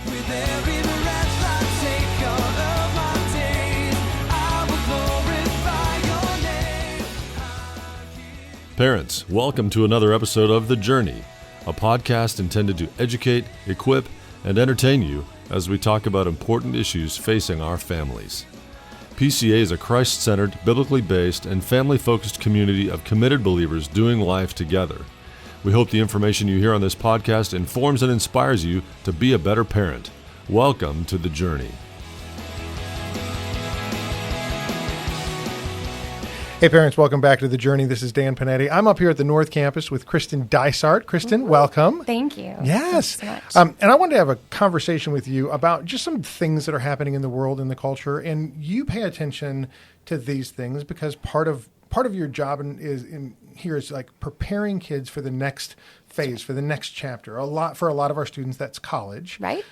With every breath I take all of my days, I will glorify your name. Parents, welcome to another episode of The Journey, a podcast intended to educate, equip, and entertain you as we talk about important issues facing our families. PCA is a Christ-centered, biblically based, and family-focused community of committed believers doing life together. We hope the information you hear on this podcast informs and inspires you to be a better parent. Welcome to The Journey. Hey parents, welcome back to The Journey. This is Dan Panetti. I'm up here at the North Campus with Kristen Dysart. Kristen, welcome. Thank you. Yes. Thank you so much. And I wanted to have a conversation with you about just some things that are happening in the world, in the culture, and you pay attention to these things because part of your job is like preparing kids for the next phase, for the next chapter. For a lot of our students, that's college. Right.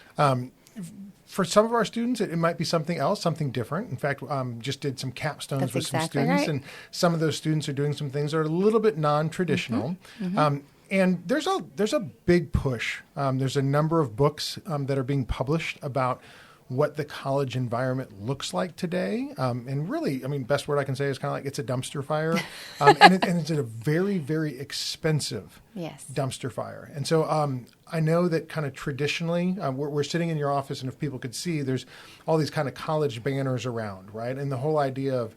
For some of our students, it might be something else, something different. In fact, just did some capstones That's with some exactly students, right. and some of those students are doing some things that are a little bit non-traditional. And there's a big push. There's a number of books that are being published about what the college environment looks like today. And really, I mean, best word I can say is kind of like it's a dumpster fire. And it's a very, very expensive dumpster fire. And so I know that kind of traditionally, we're sitting in your office, and if people could see, there's all these kind of college banners around, right? And the whole idea of,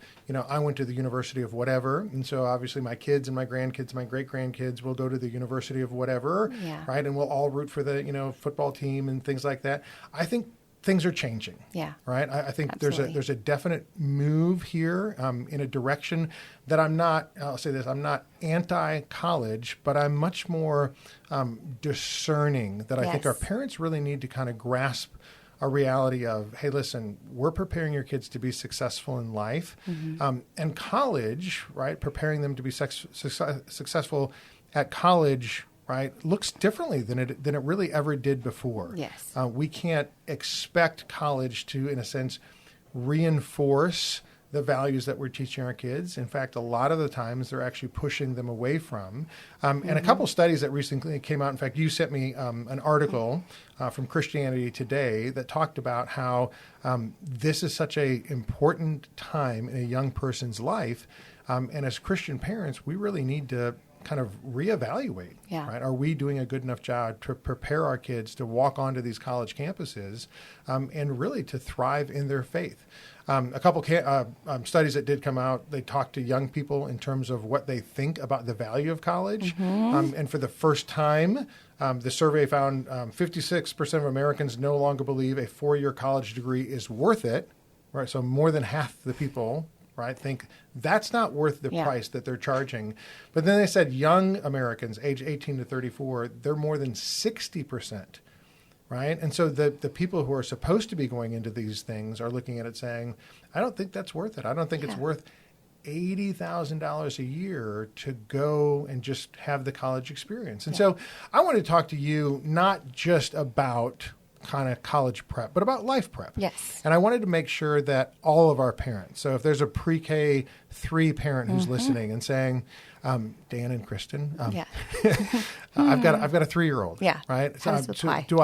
I went to the University of whatever, and so obviously my kids and my grandkids, my great-grandkids will go to the University of whatever, right? And we'll all root for the, football team and things like that. I think things are changing. Yeah. Right. I think Absolutely. there's a definite move here in a direction that I'll say this, I'm not anti-college, but I'm much more discerning that I think our parents really need to kind of grasp a reality of, hey, listen, we're preparing your kids to be successful in life. And college, right, preparing them to be successful at college, right, looks differently than it really ever did before. Yes. We can't expect college to, in a sense, reinforce the values that we're teaching our kids. In fact, a lot of the times they're actually pushing them away from. And a couple studies that recently came out, in fact, you sent me an article from Christianity Today that talked about how this is such an important time in a young person's life. And as Christian parents, we really need to kind of reevaluate, right? Are we doing a good enough job to prepare our kids to walk onto these college campuses and really to thrive in their faith? A couple studies that did come out, they talked to young people in terms of what they think about the value of college. And for the first time, the survey found 56% of Americans no longer believe a 4-year college degree is worth it, right? So more than half the people, right, think that's not worth the price that they're charging. But then they said young Americans, age 18 to 34, they're more than 60%, right? And so the people who are supposed to be going into these things are looking at it saying, I don't think that's worth it. I don't think it's worth $80,000 a year to go and just have the college experience. And so I want to talk to you not just about kind of college prep, but about life prep. Yes. And I wanted to make sure that all of our parents, so if there's a pre-K 3 parent who's listening and saying, Dan and Kristen, I've got a 3-year-old. Yeah. Right. How does it apply? Do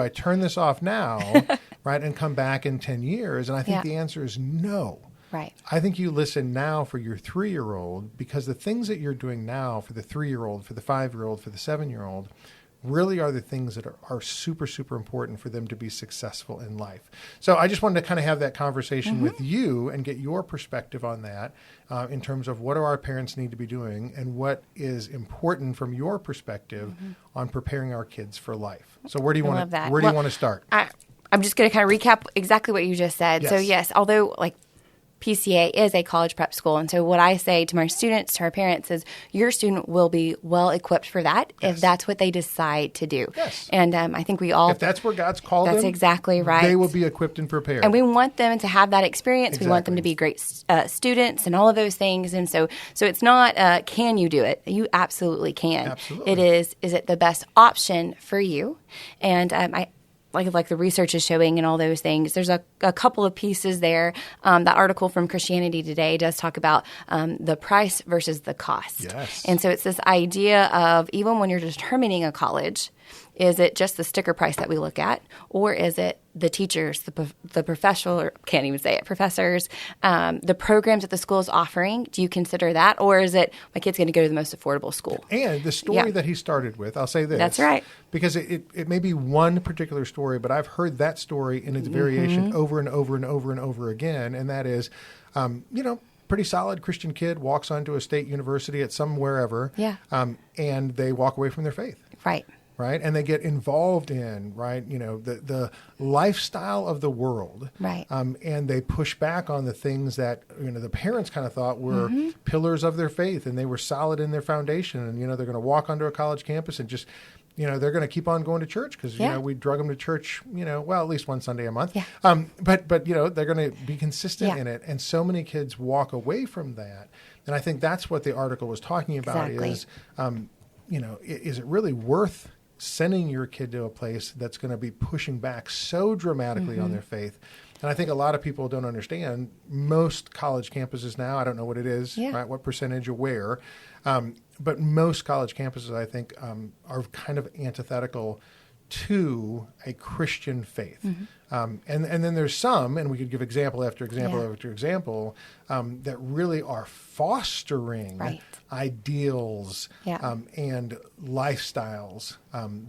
I turn this off now, right, and come back in 10 years? And I think the answer is no. Right. I think you listen now for your 3-year-old, because the things that you're doing now for the 3-year-old, for the 5-year-old, for the 7-year-old really are the things that are super, super important for them to be successful in life. So I just wanted to kind of have that conversation with you and get your perspective on that in terms of what do our parents need to be doing and what is important from your perspective on preparing our kids for life. So where do you want to start? I'm just going to kind of recap exactly what you just said. Yes. So yes, although like PCA is a college prep school. And so what I say to my students, to our parents is your student will be well equipped for that if that's what they decide to do. Yes. And I think we all... If that's where God's called them, that's exactly right. They will be equipped and prepared. And we want them to have that experience. Exactly. We want them to be great students and all of those things. And so it's not, can you do it? You absolutely can. Absolutely. It is it the best option for you? And I like the research is showing and all those things. There's a couple of pieces there. That article from Christianity Today does talk about the price versus the cost. Yes. And so it's this idea of even when you're determining a college, Is it just the sticker price that we look at, or is it the teachers, the professional, or can't even say it, professors, the programs that the school is offering? Do you consider that, or is it my kid's going to go to the most affordable school? And the story that he started with, I'll say this. That's right. Because it may be one particular story, but I've heard that story in its variation over and over and over and over again, and that is, pretty solid Christian kid walks onto a state university at some wherever, and they walk away from their faith. Right. Right. And they get involved in, the lifestyle of the world. Right. And they push back on the things that, the parents kind of thought were pillars of their faith, and they were solid in their foundation. And, they're going to walk onto a college campus and just, they're going to keep on going to church because, we drug them to church, at least one Sunday a month. Yeah. But they're going to be consistent in it. And so many kids walk away from that. And I think that's what the article was talking about is, is it really worth sending your kid to a place that's going to be pushing back so dramatically on their faith? And I think a lot of people don't understand most college campuses now, I don't know what it is, right? What percentage or where, but most college campuses, I think, are kind of antithetical to a Christian faith. And then there's some, and we could give example after example after example, that really are fostering ideals and lifestyles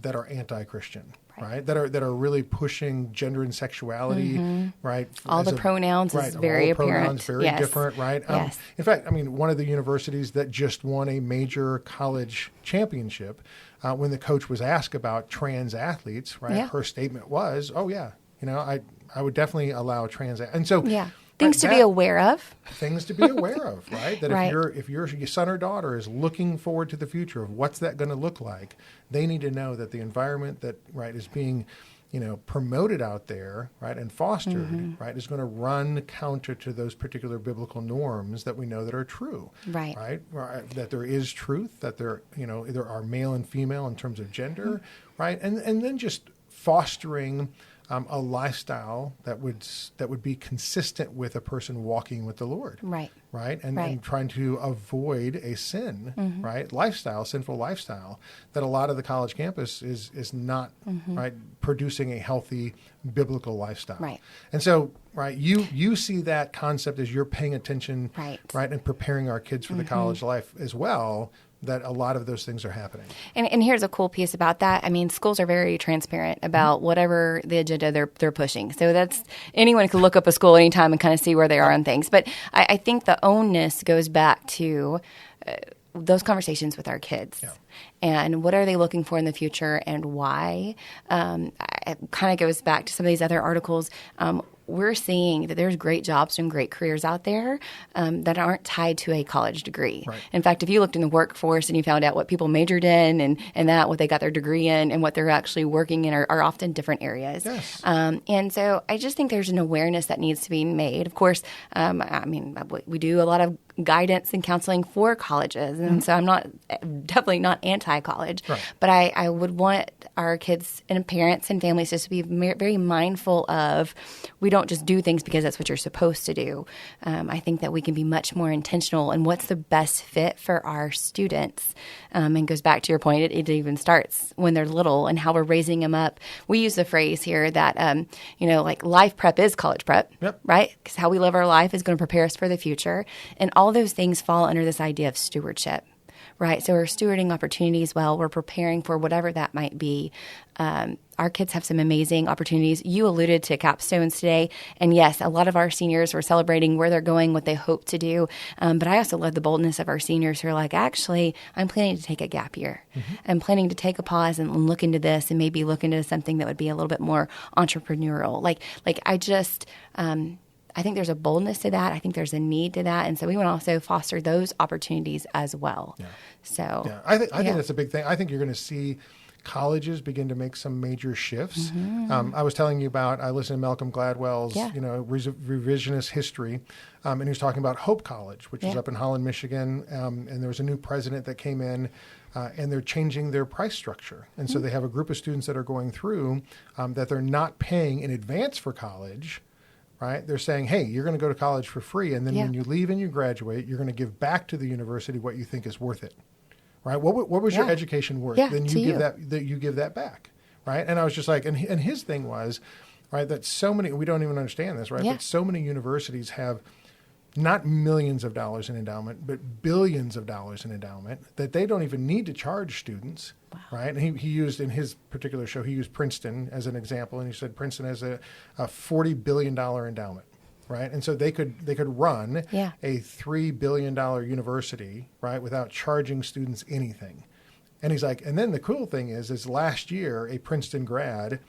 that are anti-Christian. Right. That are really pushing gender and sexuality, right? All the pronouns is very apparent. Pronouns very different, right? Yes. In fact, one of the universities that just won a major college championship, when the coach was asked about trans athletes, right? Her statement was, "Oh yeah, I would definitely allow trans." And so, things to be aware of. Things to be aware of, right? That if your son or daughter is looking forward to the future of what's that going to look like, they need to know that the environment that is being, promoted out there, right, and fostered, right, is going to run counter to those particular biblical norms that we know that are true, right? That there is truth, that there are male and female in terms of gender, right, and then just fostering a lifestyle that would be consistent with a person walking with the Lord, right, and trying to avoid a sin, right, sinful lifestyle that a lot of the college campus is not right producing a healthy biblical lifestyle, right, and so you see that concept as you're paying attention, right, and preparing our kids for the college life as well. That a lot of those things are happening. And here's a cool piece about that. Schools are very transparent about whatever the agenda they're pushing. So that's anyone can look up a school anytime and kind of see where they are on things. But I think the onus goes back to those conversations with our kids. And what are they looking for in the future and why? It kind of goes back to some of these other articles. We're seeing that there's great jobs and great careers out there that aren't tied to a college degree. Right. In fact, if you looked in the workforce and you found out what people majored in and that what they got their degree in and what they're actually working in are often different areas. Yes. And so I just think there's an awareness that needs to be made. Of course, we do a lot of guidance and counseling for colleges. And so I'm definitely not anti-college, but I would want our kids and parents and families just to be very mindful of we don't just do things because that's what you're supposed to do. I think that we can be much more intentional in what's the best fit for our students. And goes back to your point, it even starts when they're little and how we're raising them up. We use the phrase here that, like life prep is college prep, right? Because how we live our life is going to prepare us for the future. And all those things fall under this idea of stewardship. Right. So we're stewarding opportunities well. We're preparing for whatever that might be. Our kids have some amazing opportunities. You alluded to capstones today. And yes, a lot of our seniors were celebrating where they're going, what they hope to do. But I also love the boldness of our seniors who are like, actually, I'm planning to take a gap year. I'm planning to take a pause and look into this and maybe look into something that would be a little bit more entrepreneurial. I think there's a boldness to that. I think there's a need to that. And so we want to also foster those opportunities as well. Yeah. So I think that's a big thing. I think you're going to see colleges begin to make some major shifts. I was telling you about, I listened to Malcolm Gladwell's, revisionist history. And he was talking about Hope College, which is up in Holland, Michigan. And there was a new president that came in. And they're changing their price structure. And so they have a group of students that are going through that they're not paying in advance for college. Right? They're saying, hey, you're going to go to college for free. And then when you leave and you graduate, you're going to give back to the university what you think is worth it. right? What was your Yeah. education worth? Yeah, Then to you you. give that back, right? And I was just like, and his thing was, right, that so many, we don't even understand this, right? Yeah. But so many universities have not millions of dollars in endowment, but billions of dollars in endowment that they don't even need to charge students, right? And he used, in his particular show, he used Princeton as an example, and he said Princeton has a $40 billion endowment, right? And so they could run Yeah. a $3 billion university, right, without charging students anything. And he's like, and then the cool thing is last year a Princeton grad,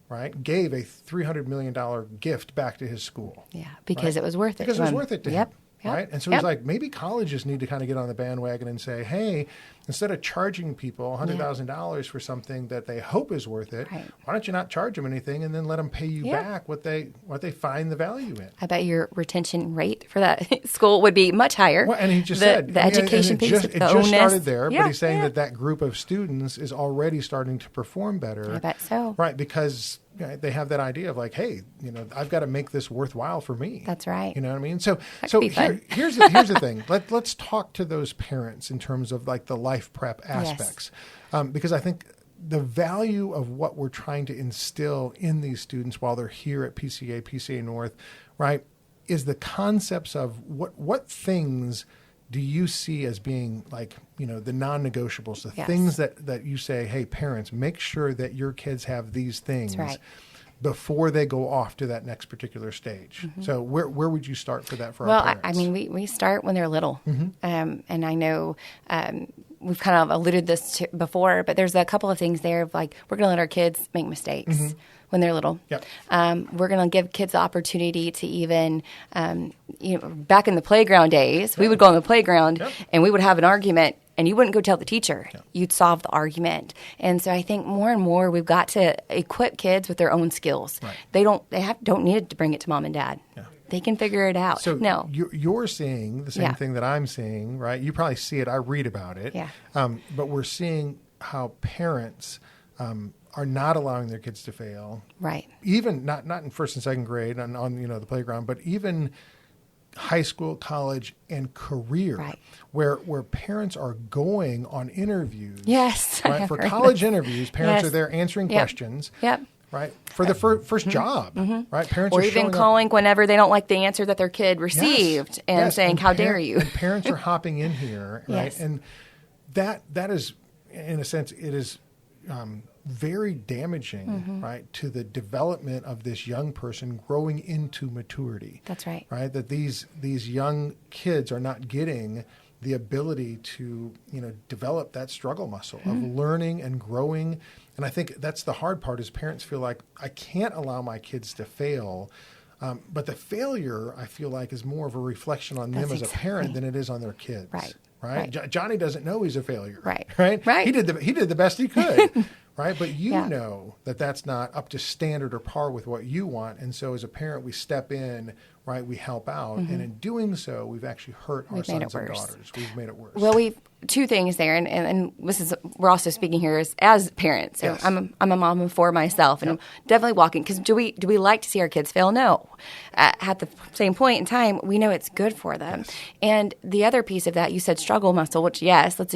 right, gave a $300 million gift back to his school. Yeah, because right? it was worth it. Because it was to him. worth it to Yep. him. Yep. Right? And so Yep. he's like, maybe colleges need to kind of get on the bandwagon and say, hey, instead of charging people $100,000 for something that they hope is worth it, Right. why don't you not charge them anything and then let them pay you Yeah. back what they find the value in? I bet your retention rate for that school would be much higher. Well, and he just the, said the I mean, education and piece, it the just onus. started there, Yeah, but he's saying yeah. that group of students is already starting to perform better. I bet so. Right, because they have that idea of like, hey, I've got to make this worthwhile for me. That's right. You know what I mean? So That could be fun. here's the thing. Let's talk to those parents in terms of like the life prep aspects, because I think the value of what we're trying to instill in these students while they're here at PCA North, right, is the concepts of what things do you see as being like, the non-negotiables, the Yes. things that you say, hey, parents, make sure that your kids have these things right. before they go off to that next particular stage. So where would you start for that for Well, our parents? I mean, we start when they're little. And I know we've kind of alluded this to before, but there's a couple of things there of like, we're going to let our kids make mistakes when they're little. Yep. We're going to give kids the opportunity to even, back in the playground days, we would go on the playground Yep. and we would have an argument. And you wouldn't go tell the teacher. You'd solve the argument. And so I think more and more we've got to equip kids with their own skills. Right. They don't need to bring it to mom and dad. Yeah. They can figure it out. So no. you're seeing the same Yeah. thing that I'm seeing, right? You probably see it. I read about it. Yeah. But we're seeing how parents are not allowing their kids to fail. Right. Even not in first and second grade on the playground, but even high school, college, and career, Right. where parents are going on interviews. Yes, I Right? have For heard college this. interviews, parents Yes. are there answering Yep. questions. Yep. Right? For the first job. Right? Parents Or are even showing up- calling whenever they don't like the answer that their kid received and Yes, saying, "How dare par- you?" And parents are hopping in here, right? Yes. And that is, in a sense, it is very damaging, right, to the development of this young person growing into maturity. That's right. Right? That these young kids are not getting the ability to develop that struggle muscle of learning and growing. And I think that's the hard part is parents feel like I can't allow my kids to fail. But the failure, I feel like, is more of a reflection on them That's as a parent exactly. than it is on their kids. Right. Right. Right. Johnny doesn't know he's a failure. Right. Right. Right. He did the best he could. Right. But you Yeah. know that that's not up to standard or par with what you want. And so as a parent, we step in, right? We help out. And in doing so, we've actually hurt our We've made sons it and worse. daughters. We've made it worse. Well, we've two things there, and this is we're also speaking here as parents. So Yes. I'm a mom of four myself, and I'm definitely walking because do we like to see our kids fail? No. At the same point in time, we know it's good for them. Yes. And the other piece of that, you said struggle muscle, which yes, let's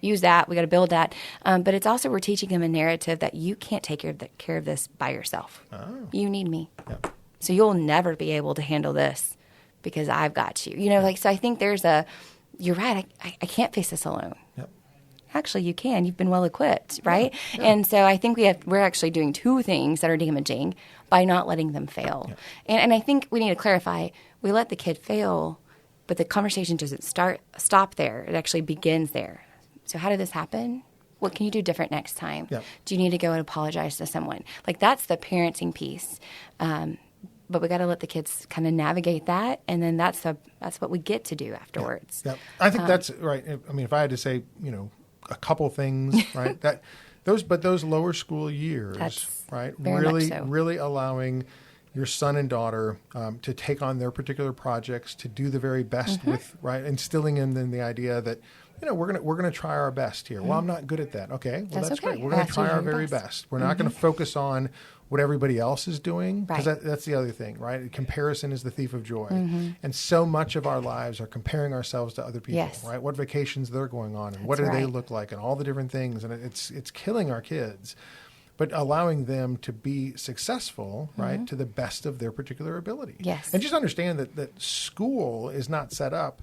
use that. We got to build that, but it's also we're teaching them a narrative that you can't take care of this by yourself. Oh. You need me. Yeah. So you'll never be able to handle this because I've got you. So I think you're right. I can't face this alone. Yep. Actually, you can. You've been well equipped, right? Yeah. And so I think we're actually doing two things that are damaging by not letting them fail. Yeah. And I think we need to clarify, we let the kid fail, but the conversation doesn't stop there. It actually begins there. So how did this happen? What can you do different next time? Yep. Do you need to go and apologize to someone? Like that's the parenting piece. But we got to let the kids kind of navigate that, and then that's what we get to do afterwards. Yeah. I think that's right. I mean, if I had to say, a couple things, right? Those lower school years, That's right? very much so. Really allowing your son and daughter to take on their particular projects, to do the very best with, right? Instilling in them the idea that, we're gonna try our best here. Well, I'm not good at that. Okay, well that's okay. great. We're gonna That's try our your very best. best. We're not gonna focus on what everybody else is doing. Because Right. that's the other thing, right? Comparison is the thief of joy. Mm-hmm. And so much of our lives are comparing ourselves to other people, Yes. right? What vacations they're going on and what That's do they right. look like and all the different things. And it's killing our kids. But allowing them to be successful, right, to the best of their particular ability. Yes. And just understand that school is not set up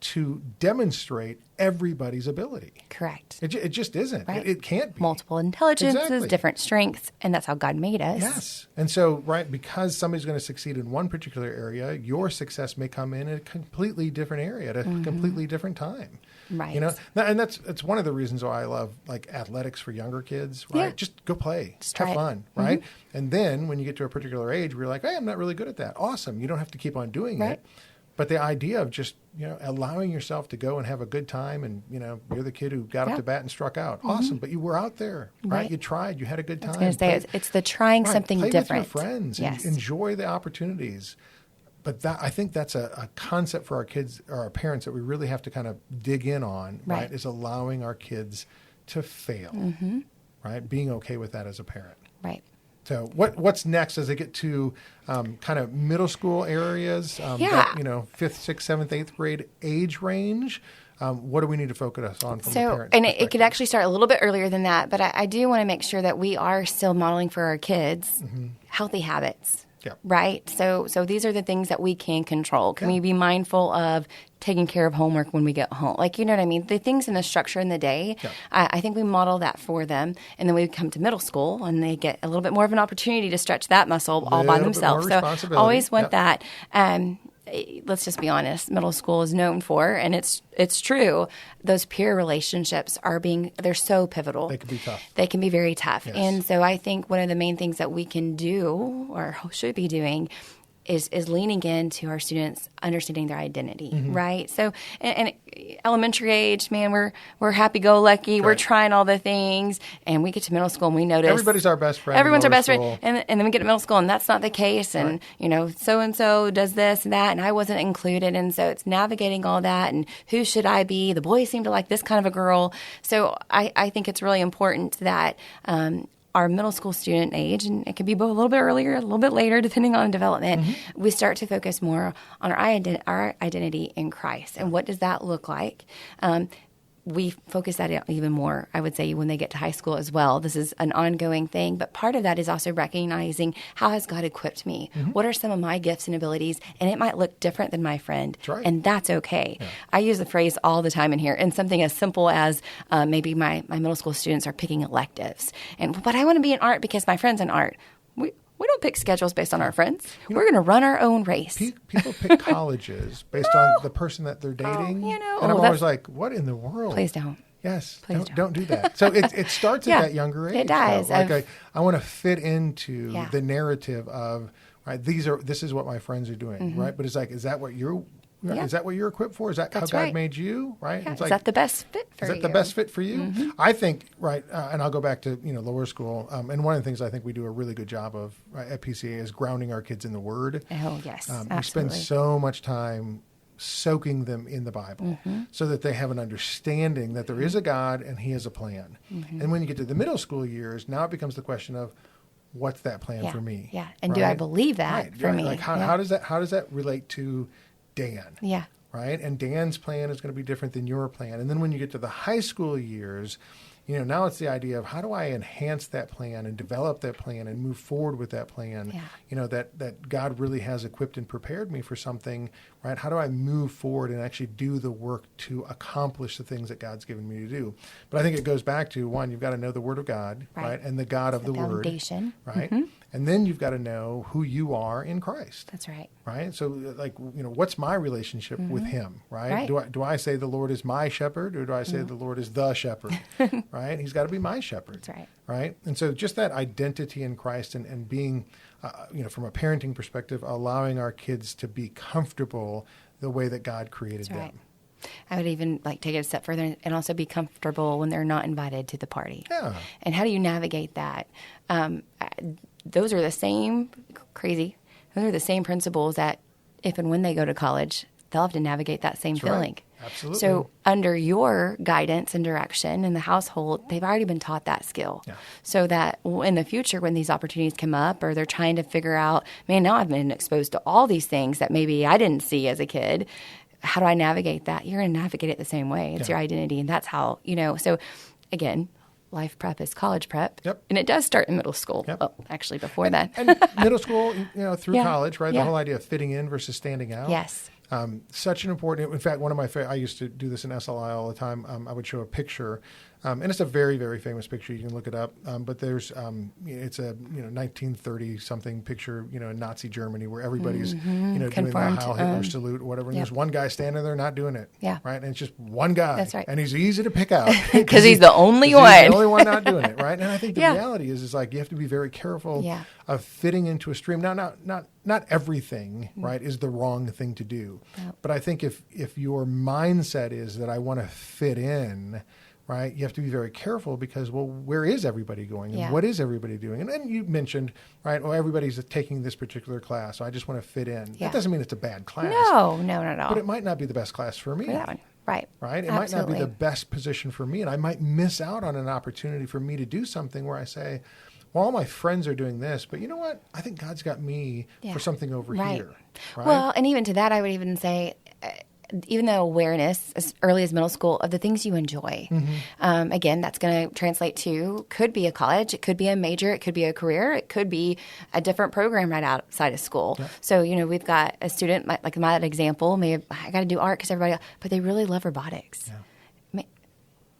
to demonstrate everybody's ability. Correct. It just isn't. Right. It can't be. Multiple intelligences, Exactly. different strengths, and that's how God made us. Yes. And so, right, because somebody's going to succeed in one particular area, your success may come in a completely different area at a completely different time. Right. You know, and that's one of the reasons why I love like athletics for younger kids, right? Yeah. Just go play, Just have try it. fun, right? And then when you get to a particular age, where you're like, hey, I'm not really good at that. Awesome. You don't have to keep on doing Right. it. But the idea of just, allowing yourself to go and have a good time and, you're the kid who got up Yeah. to bat and struck out. Awesome. But you were out there, right? Right. You tried. You had a good time. I was going to say, Play- it's the trying right, something play different. with your friends. Yes. Enjoy the opportunities. But I think that's a concept for our kids or our parents that we really have to kind of dig in on, right? Right. Is allowing our kids to fail, right? Being okay with that as a parent. Right. So what's next as they get to kind of middle school areas, Yeah. that, 5th, 6th, 7th, 8th grade age range? What do we need to focus on from the So, parents' and it could perspective? actually start a little bit earlier than that, but I do want to make sure that we are still modeling for our kids healthy habits. Yep. Right? So these are the things that we can control. Can we be mindful of taking care of homework when we get home? Like, you know what I mean? The things in the structure in the day, Yep. I think we model that for them. And then we come to middle school and they get a little bit more of an opportunity to stretch that muscle all by Little bit more themselves. So responsibility. always want Yep. that. Let's just be honest, middle school is known for, and it's true, those peer relationships they're so pivotal. They can be tough. They can be very tough. Yes. And so I think one of the main things that we can do or should be doing is leaning into our students understanding their identity, Mm-hmm. right? So, and elementary age, man, we're happy-go-lucky. We're Right. trying all the things, and we get to middle school and we notice Everybody's our best friend in Everyone's our lower best school. friend, and then we get to middle school and that's not the case, and so and so does this and that, and I wasn't included, and so it's navigating all that, and who should I be? The boys seem to like this kind of a girl, so I think it's really important that. Our middle school student age, and it could be both a little bit earlier, a little bit later, depending on development, we start to focus more on our identity in Christ. And what does that look like? We focus that out even more, I would say, when they get to high school as well. This is an ongoing thing, but part of that is also recognizing how has God equipped me? What are some of my gifts and abilities? And it might look different than my friend, That's right. and that's okay. I use the phrase all the time in here, and something as simple as maybe my middle school students are picking electives, but I want to be in art because my friend's in art. We don't pick schedules based on our friends. We're going to run our own race. People pick colleges based on the person that they're dating. you know, and I'm that's- always like, what in the world? Please don't. Yes, Please don't do that. So it starts Yeah, at that younger age. it does. though. Like I want to fit into Yeah. the narrative of right. This is what my friends are doing, right? But it's like, is that what you're? Yeah. Is that what you're equipped for? Is that That's how God right. made you? Right? Yeah, It's is that the best fit for Is you? that the best fit for you? I think, right, and I'll go back to, lower school. And one of the things I think we do a really good job of at PCA is grounding our kids in the Word. Oh, yes, We spend absolutely. so much time soaking them in the Bible so that they have an understanding that there is a God and He has a plan. And when you get to the middle school years, now it becomes the question of, what's that plan Yeah, for me? yeah. And do I believe that Right, for right. me? Like how Yeah. does that relate to Dan? Yeah. Right? And Dan's plan is going to be different than your plan. And then when you get to the high school years, now it's the idea of how do I enhance that plan and develop that plan and move forward with that plan, Yeah. that God really has equipped and prepared me for something, right? How do I move forward and actually do the work to accomplish the things that God's given me to do? But I think it goes back to, one, you've got to know the Word of God, right? And the God of the Word. Foundation. Right? And then you've got to know who you are in Christ. That's right. Right. So like, what's my relationship with Him? Right. Right. Do I say the Lord is my shepherd, or do I say the Lord is the shepherd? Right. He's got to be my shepherd. That's right. Right. And so just that identity in Christ and being, from a parenting perspective, allowing our kids to be comfortable the way that God created That's them. right. I would even take it a step further and also be comfortable when they're not invited to the party. Yeah. And how do you navigate that? Those are the same principles that if and when they go to college, they'll have to navigate that same That's right. feeling. Absolutely. So under your guidance and direction in the household, they've already been taught that skill. Yeah. So that in the future, when these opportunities come up or they're trying to figure out, man, now I've been exposed to all these things that maybe I didn't see as a kid. How do I navigate that? You're going to navigate it the same way. It's your identity. And that's how, so again, life prep is college prep. Yep. And it does start in middle school. Yep. Well, actually before that. And middle school, through Yeah. college, right? Yeah. The whole idea of fitting in versus standing out. Yes. Such an important, in fact, one of my, I used to do this in SLI all the time. I would show a picture, and it's a very, very famous picture. You can look it up. But there's, it's a, 1930 something picture, in Nazi Germany where everybody's, doing the Conformed, Heil Hitler salute or whatever. And yep. there's one guy standing there not doing it. Yeah. Right. And it's just one guy. That's right. And he's easy to pick out. Because he's the only one. He's the only one not doing it. Right. And I think the Yeah. reality is like, you have to be very careful Yeah. of fitting into a stream. Now, not everything, right, is the wrong thing to do. Yep. But I think if your mindset is that I want to fit in, right, you have to be very careful because, well, where is everybody going? And Yeah. what is everybody doing? And then you mentioned, right, everybody's taking this particular class, so I just want to fit in. Yeah. That doesn't mean it's a bad class. No, not at all. But it might not be the best class for me. For that one. Right. Right? It Absolutely. might not be the best position for me. And I might miss out on an opportunity for me to do something where I say, well, all my friends are doing this, but you know what? I think God's got me Yeah. for something over Right. here. Right? Well, and even to that, I would even say, even though awareness as early as middle school of the things you enjoy, again, that's going to translate to could be a college, it could be a major, it could be a career, it could be a different program right outside of school. Yeah. So, we've got a student, like my example, I got to do art because everybody, but they really love robotics. Yeah.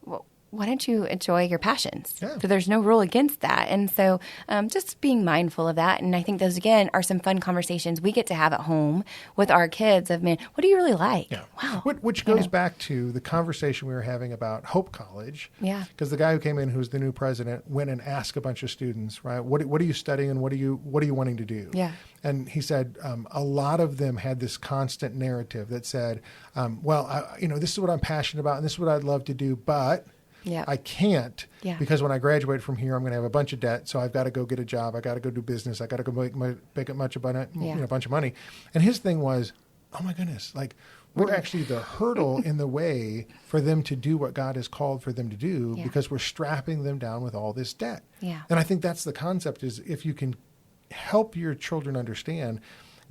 Well, why don't you enjoy your passions? Yeah. So there's no rule against that. And so just being mindful of that. And I think those, again, are some fun conversations we get to have at home with our kids of, man, what do you really like? Yeah. Wow. Which goes back to the conversation we were having about Hope College. Yeah. Because the guy who came in, who's the new president, went and asked a bunch of students, right, what are you studying and what are you wanting to do? Yeah. And he said a lot of them had this constant narrative that said, this is what I'm passionate about and this is what I'd love to do, but Yeah. I can't Yeah. because when I graduate from here, I'm going to have a bunch of debt. So I've got to go get a job. I got to go do business. I got to go make a bunch of money. And his thing was, oh my goodness, like we're actually the hurdle in the way for them to do what God has called for them to do Yeah. because we're strapping them down with all this debt. Yeah. And I think that's the concept is if you can help your children understand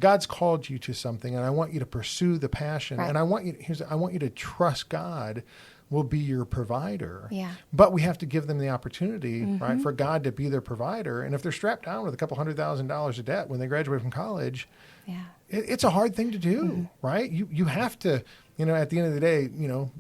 God's called you to something and I want you to pursue the passion Right. and I want you to trust God will be your provider. Yeah. But we have to give them the opportunity, right, for God to be their provider. And if they're strapped down with a couple $100,000 of debt when they graduate from college, Yeah. it's a hard thing to do, right? You have to, at the end of the day,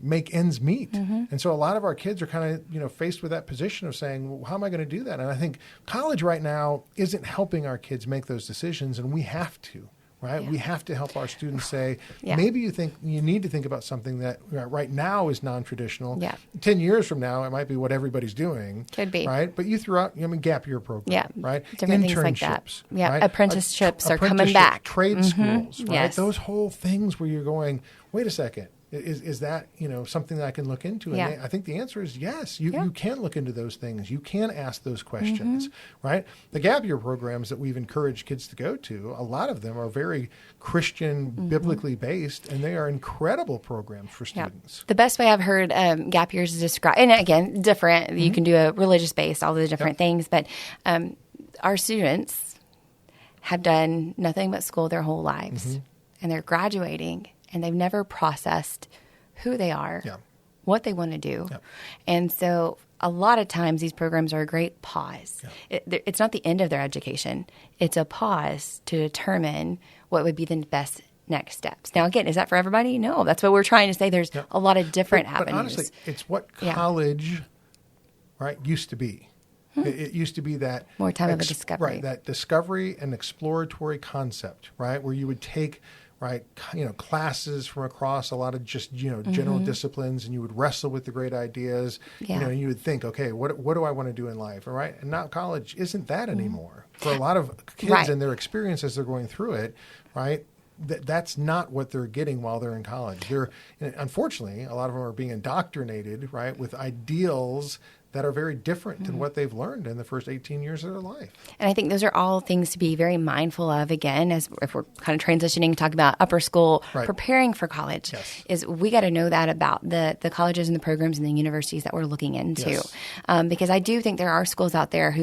make ends meet. And so a lot of our kids are kind of, faced with that position of saying, well, how am I going to do that? And I think college right now isn't helping our kids make those decisions, and we have to. Right? Yeah. We have to help our students say, Yeah. maybe you need to think about something that right now is non-traditional. Yeah. 10 years from now, it might be what everybody's doing. Could be. Right? But you threw out, gap year program. Yeah. Right? Different things like that. Internships, Yeah. right? Apprenticeships are coming back. Trade schools, right? Yes. Those whole things where you're going, wait a second. Is that something that I can look into? And Yeah. I think the answer is yes. You Yeah. can look into those things. You can ask those questions, right? The gap year programs that we've encouraged kids to go to, a lot of them are very Christian, biblically based, and they are incredible programs for Yeah. students. The best way I've heard gap years is described, and again, different. You can do a religious based, all the different things, but our students have done nothing but school their whole lives, and they're graduating, and they've never processed who they are, Yeah. what they want to do. Yeah. And so a lot of times these programs are a great pause. It's not the end of their education. It's a pause to determine what would be the best next steps. Now, again, is that for everybody? No, that's what we're trying to say. There's a lot of different But avenues. honestly, it's what Yeah. college, right, used to be. It used to be that More time of a discovery. right? That discovery and exploratory concept, right, where you would take classes from across a lot of just general disciplines, and you would wrestle with the great ideas. Yeah. And you would think, okay, what do I want to do in life, all right? And now college isn't that anymore for a lot of kids Right. and their experience as they're going through it, right? That's not what they're getting while they're in college. Unfortunately, a lot of them are being indoctrinated, right, with ideals that are very different than what they've learned in the first 18 years of their life. And I think those are all things to be very mindful of, again, as if we're kind of transitioning, talking about upper school, Right. preparing for college, Yes. is we got to know that about the colleges and the programs and the universities that we're looking into. Yes. Because I do think there are schools out there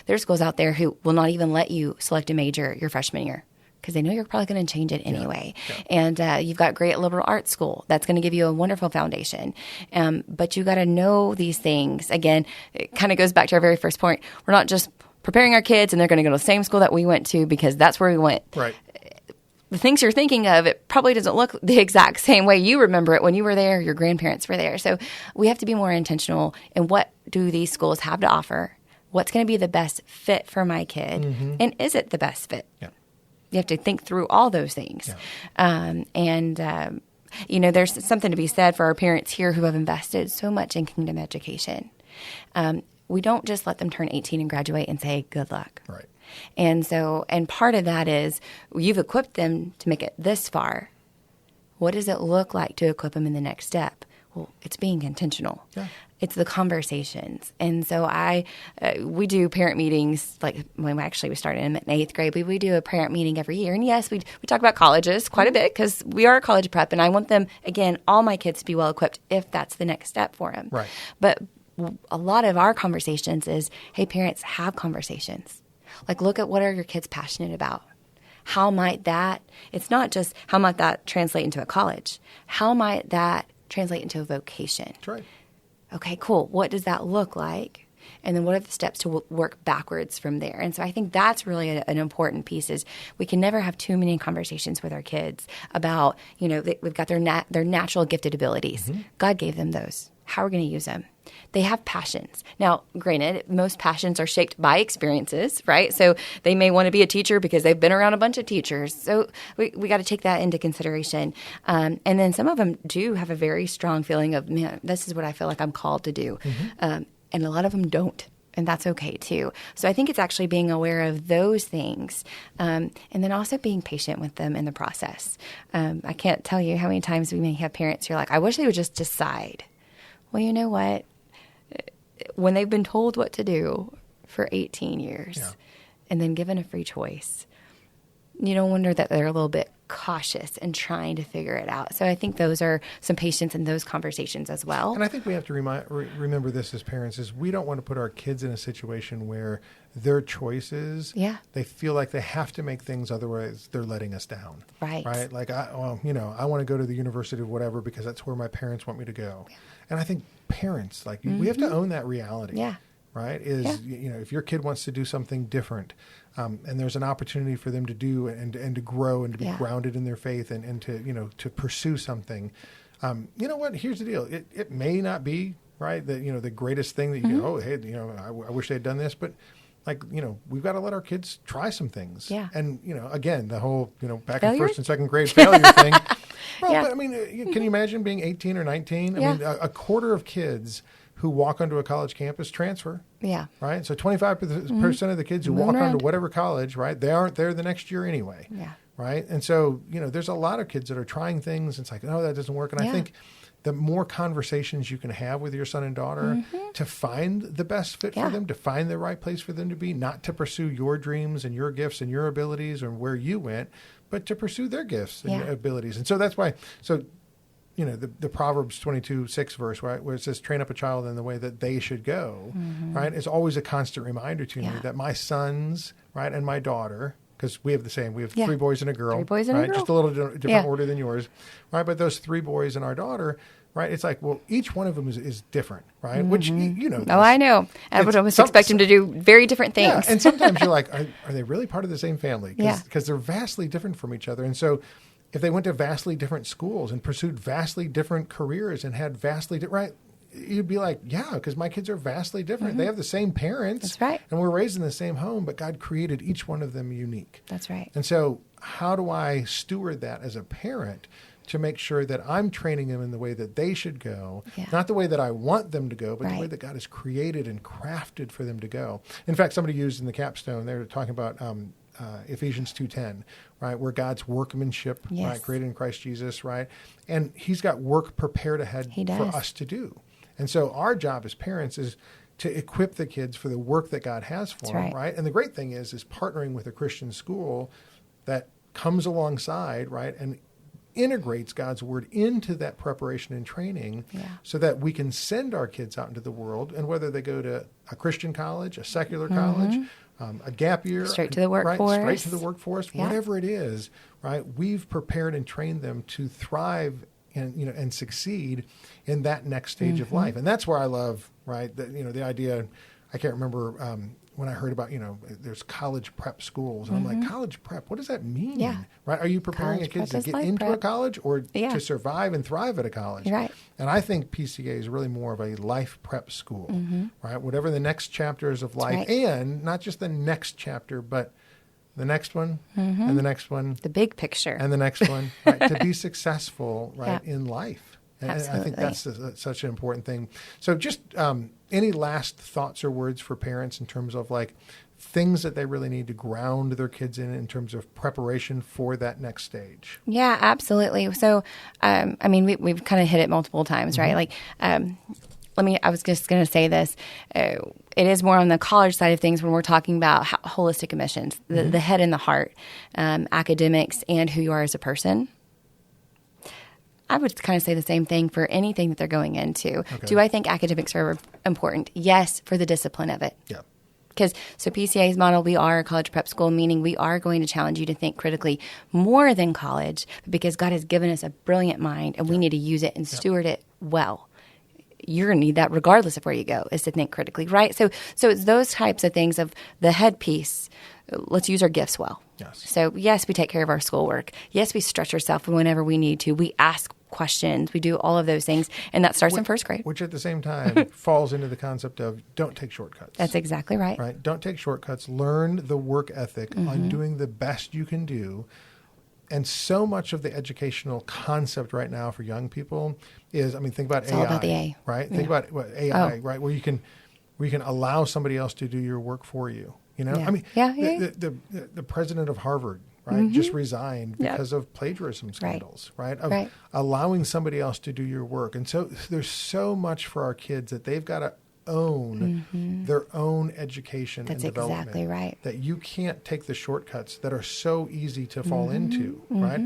there's schools out there who will not even let you select a major your freshman year, because they know you're probably going to change it anyway. Yeah. And you've got great liberal arts school. That's going to give you a wonderful foundation. But you got to know these things. Again, it kind of goes back to our very first point. We're not just preparing our kids and they're going to go to the same school that we went to because that's where we went. Right. The things you're thinking of, it probably doesn't look the exact same way you remember it when you were there, your grandparents were there. So we have to be more intentional in what do these schools have to offer? What's going to be the best fit for my kid? And is it the best fit? Yeah. You have to think through all those things. Yeah. There's something to be said for our parents here who have invested so much in Kingdom education. We don't just let them turn 18 and graduate and say, good luck. Right. And part of that is you've equipped them to make it this far. What does it look like to equip them in the next step? Well, it's being intentional. Yeah. It's the conversations. And so we do parent meetings, we started in 8th grade, but we do a parent meeting every year. And yes, we talk about colleges quite a bit because we are a college prep. And I want them, again, all my kids to be well equipped if that's the next step for them. Right. But a lot of our conversations is, hey, parents, have conversations. Look at what are your kids passionate about? It's not just how might that translate into a college? How might that translate into a vocation? That's right. Okay, cool. What does that look like? And then what are the steps to work backwards from there? And so I think that's really an important piece is we can never have too many conversations with our kids about, we've got their natural gifted abilities. God gave them those. How are we going to use them? They have passions. Now, granted, most passions are shaped by experiences, right? So they may want to be a teacher because they've been around a bunch of teachers. So we got to take that into consideration. And then some of them do have a very strong feeling of, man, this is what I feel like I'm called to do. And a lot of them don't. And that's okay too. So I think it's actually being aware of those things, and then also being patient with them in the process. I can't tell you how many times we may have parents who are like, I wish they would just decide. Well, you know what? When they've been told what to do for 18 years and then given a free choice, you don't wonder that they're a little bit cautious and trying to figure it out. So I think those are some patience in those conversations as well. And I think we have to remember this as parents is we don't want to put our kids in a situation where their choices, they feel like they have to make things, otherwise they're letting us down. Right. Right. Like, I want to go to the university of whatever because that's where my parents want me to go. Yeah. And I think parents, we have to own that reality. Yeah. Right? If your kid wants to do something different, and there's an opportunity for them to do and to grow and to be grounded in their faith and to pursue something, you know what? Here's the deal. It may not be right that the greatest thing that you go, oh, hey, I wish they had done this, but we've got to let our kids try some things. Yeah. And again, the whole back in first and second grade failure thing. Well, but I mean, can you imagine being 18 or 19? I mean, a quarter of kids who walk onto a college campus transfer. Yeah. Right? So 25% of the kids who walk onto whatever college, right, they aren't there the next year anyway. Yeah. Right? And so, there's a lot of kids that are trying things. It's like, oh, that doesn't work. And I think the more conversations you can have with your son and daughter to find the best fit for them, to find the right place for them to be, not to pursue your dreams and your gifts and your abilities and where you went, but to pursue their gifts and abilities. And so that's why, the Proverbs 22:6 verse, right, where it says, train up a child in the way that they should go, right, is always a constant reminder to me that my sons, right, and my daughter, because we have 3 boys and a girl. 3 boys and a girl. Just a little different order than yours, right? But those 3 boys and our daughter, right, it's like, well, each one of them is different, right? Which, this. Oh, I know. I would almost expect them to do very different things. Yeah, and sometimes you're like, are they really part of the same family? Because they're vastly different from each other. And so if they went to vastly different schools and pursued vastly different careers and had vastly different, right, you'd be like, yeah, because my kids are vastly different. They have the same parents. That's right. And we're raised in the same home, but God created each one of them unique. That's right. And so how do I steward that as a parent to make sure that I'm training them in the way that they should go, not the way that I want them to go, but the way that God has created and crafted for them to go. In fact, somebody used in the capstone, they were talking about Ephesians 2:10, right, where God's workmanship, right, created in Christ Jesus, right, and He's got work prepared ahead for us to do. And so our job as parents is to equip the kids for the work that God has for them, right? And the great thing is partnering with a Christian school that comes alongside, right, and integrates God's word into that preparation and training so that we can send our kids out into the world, and whether they go to a Christian college, a secular college, a gap year, straight to the workforce, right, straight to the workforce, whatever it is, right, we've prepared and trained them to thrive and succeed in that next stage of life. And that's where I love, right, the idea. I can't remember when I heard about, there's college prep schools. And I'm like, college prep, what does that mean? Yeah. Right? Are you preparing College a kid prep to is get life into a prep. college or Yeah. to survive and thrive at a college? Right. And I think PCA is really more of a life prep school, right? Whatever the next chapters of life, right. and not just the next chapter, but the next one and the next one The big picture. and the next one, right? To be successful, right, Yeah. in life. And I think Absolutely. that's such an important thing. So just any last thoughts or words for parents in terms of like things that they really need to ground their kids in terms of preparation for that next stage? Yeah, absolutely. So, we've kind of hit it multiple times, right? Like, I was just going to say this. It is more on the college side of things when we're talking about holistic admissions, the head and the heart, academics, and who you are as a person. I would kind of say the same thing for anything that they're going into. Okay. Do I think academics are important? Yes, for the discipline of it. Yeah. Because PCA's model, we are a college prep school, meaning we are going to challenge you to think critically more than college, because God has given us a brilliant mind and we need to use it and steward it well. You're going to need that regardless of where you go, is to think critically, right? So it's those types of things of the headpiece. Let's use our gifts well. Yes. So yes, we take care of our schoolwork. Yes, we stretch ourselves whenever we need to. We ask questions. We do all of those things. And that starts in first grade. Which at the same time falls into the concept of don't take shortcuts. That's exactly right. Right? Don't take shortcuts. Learn the work ethic on doing the best you can do. And so much of the educational concept right now for young people is, think about It's AI. all about the A. Right? Think about AI, right? Where you can allow somebody else to do your work for you. Yeah. The president of Harvard, right, just resigned because of plagiarism scandals, right? Of allowing somebody else to do your work. And so there's so much for our kids that they've got to own their own education That's and development. exactly right. That you can't take the shortcuts that are so easy to fall into, right?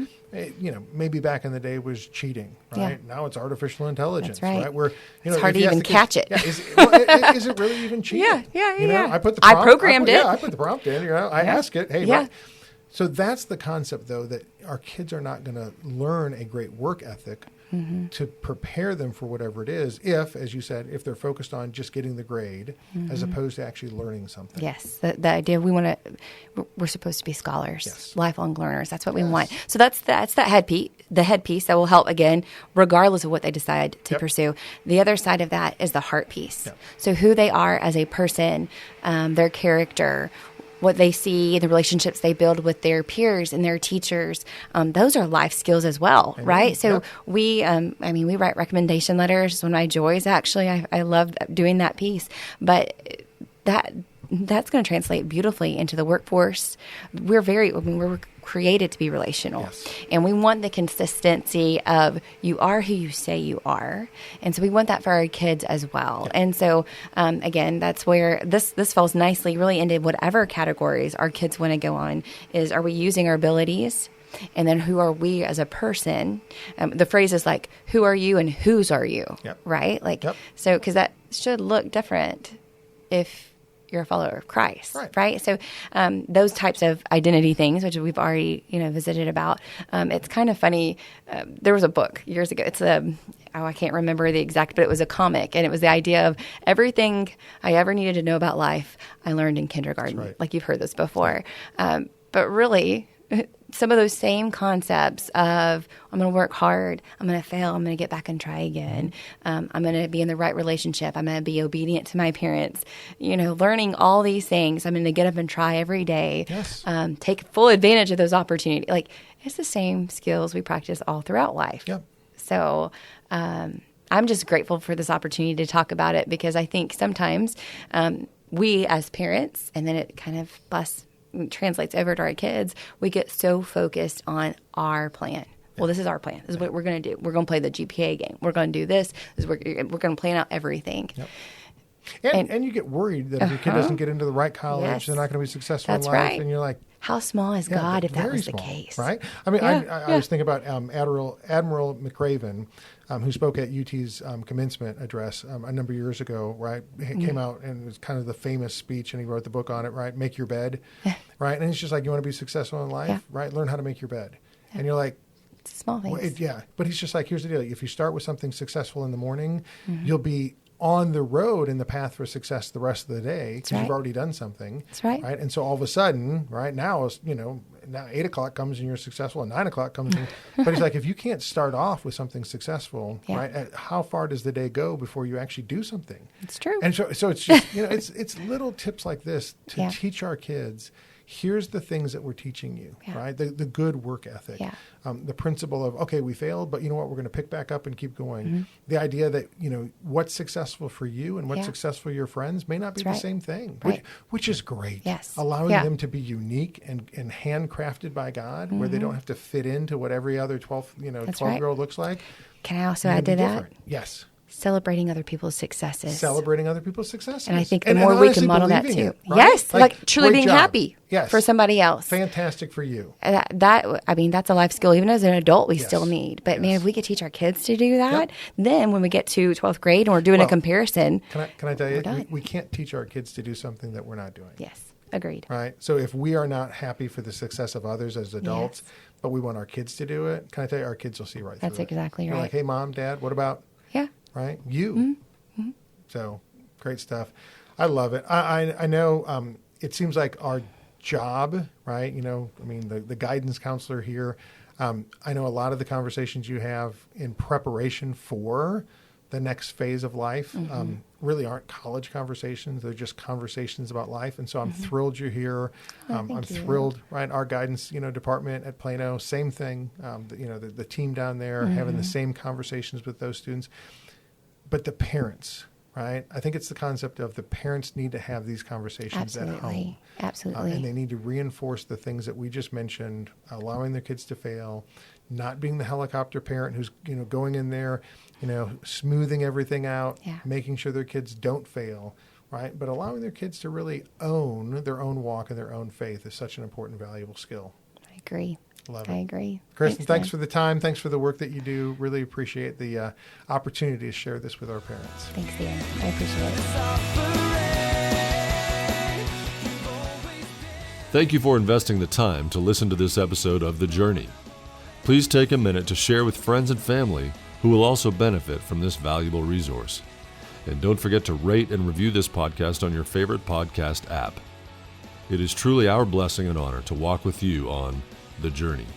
Maybe back in the day was cheating, right? Yeah. Now it's artificial intelligence, That's right. Where It's hard if to you ask even the kids, catch it. Is it really even cheating? Yeah. I put the I prompt, programmed it. Yeah, I put the prompt in. I ask it. Hey, right. So that's the concept, though, that our kids are not going to learn a great work ethic to prepare them for whatever it is, if, as you said, if they're focused on just getting the grade as opposed to actually learning something. Yes, the idea we're supposed to be scholars, Yes. lifelong learners. That's what we want. So that's that headpiece, the headpiece that will help again, regardless of what they decide to pursue. The other side of that is the heart piece. Yep. So who they are as a person, their character, what they see, the relationships they build with their peers and their teachers. Those are life skills as well, right? So we write recommendation letters. It's one of my joys, actually. I love doing that piece. But that's going to translate beautifully into the workforce. We're created to be relational. Yes. And we want the consistency of you are who you say you are. And so we want that for our kids as well. Yeah. And so, again, that's where this falls nicely really into whatever categories our kids want to go on is, are we using our abilities? And then who are we as a person? The phrase is like, who are you and whose are you? Yep. Right? So, because that should look different if you're a follower of Christ, right? So those types of identity things, which we've already visited about, it's kind of funny. There was a book years ago. It's I can't remember the exact, but it was a comic, and it was the idea of everything I ever needed to know about life I learned in kindergarten. Right. Like you've heard this before, but really. Some of those same concepts of I'm going to work hard, I'm going to fail, I'm going to get back and try again. I'm going to be in the right relationship. I'm going to be obedient to my parents. Learning all these things. I'm going to get up and try every day. Yes. Take full advantage of those opportunities. Like it's the same skills we practice all throughout life. Yep. So I'm just grateful for this opportunity to talk about it because I think sometimes we as parents, and then it kind of translates over to our kids, we get so focused on our plan, Well, this is our plan. This is what we're going to do. We're going to play the GPA game. We're going to do this. We're going to plan out everything. Yep. And you get worried that if your kid doesn't get into the right college, Yes. they're not going to be successful That's in life. right. And you're like, How small is yeah, God if that very was small, the case? right? I mean, Yeah, I was thinking about Admiral McRaven, who spoke at UT's commencement address a number of years ago, right? It came out and it was kind of the famous speech, and he wrote the book on it, right? Make Your Bed, right? And it's just like, you want to be successful in life, Yeah. right? Learn how to make your bed. And you're like, It's small things. but he's just like, here's the deal. If you start with something successful in the morning, you'll be on the road in the path for success the rest of the day because right. you've already done something. That's right. And so all of a sudden, right now, now 8 o'clock comes and you're successful, and 9 o'clock comes. But he's like, if you can't start off with something successful, Yeah. right? How far does the day go before you actually do something? It's true. And so it's just, it's little tips like this to Yeah. teach our kids. Here's the things that we're teaching you, Yeah. right? The good work ethic, Yeah. The principle of, okay, we failed, but you know what? We're going to pick back up and keep going. The idea that, what's successful for you and what's Yeah. successful for your friends may not be That's the right. same thing, Right. which is great. Yes. Allowing Yeah. them to be unique and handcrafted by God, where they don't have to fit into what every other 12-year-old looks like. Can I also They're add to gonna be that? different. Yes. Celebrating other people's successes. Celebrating other people's successes. And I think the And more we honestly can model that believing too. it, right? Yes, like truly great being job. happy Yes. for somebody else. Fantastic for you. That's a life skill. Even as an adult, we Yes. still need. But man, Yes. if we could teach our kids to do that, then when we get to 12th grade and we're doing a Well, comparison, Can I tell you, done. we can't teach our kids to do something that we're not doing. yes, agreed. Right? So if we are not happy for the success of others as adults, Yes. but we want our kids to do it, can I tell you, our kids will see right That's through it. exactly They're right. like, hey, Mom, Dad, what about, Yeah. right? You. So great stuff. I love it. I know it seems like our job, right? The guidance counselor here, I know a lot of the conversations you have in preparation for the next phase of life really aren't college conversations. They're just conversations about life. And so I'm thrilled you're here. I'm thank you. thrilled, right? Our guidance, department at Plano, same thing. The team down there having the same conversations with those students. But the parents, right? I think it's the concept of the parents need to have these conversations at home. Absolutely. And they need to reinforce the things that we just mentioned, allowing their kids to fail, not being the helicopter parent who's, going in there, smoothing everything out, Yeah. making sure their kids don't fail, right? But allowing their kids to really own their own walk and their own faith is such an important, valuable skill. I agree. Love I it. agree. Kristen, thanks Dan. for the time. Thanks for the work that you do. Really appreciate the opportunity to share this with our parents. Thanks, Dan. I appreciate it. Thank you for investing the time to listen to this episode of The Journey. Please take a minute to share with friends and family who will also benefit from this valuable resource. And don't forget to rate and review this podcast on your favorite podcast app. It is truly our blessing and honor to walk with you on The Journey.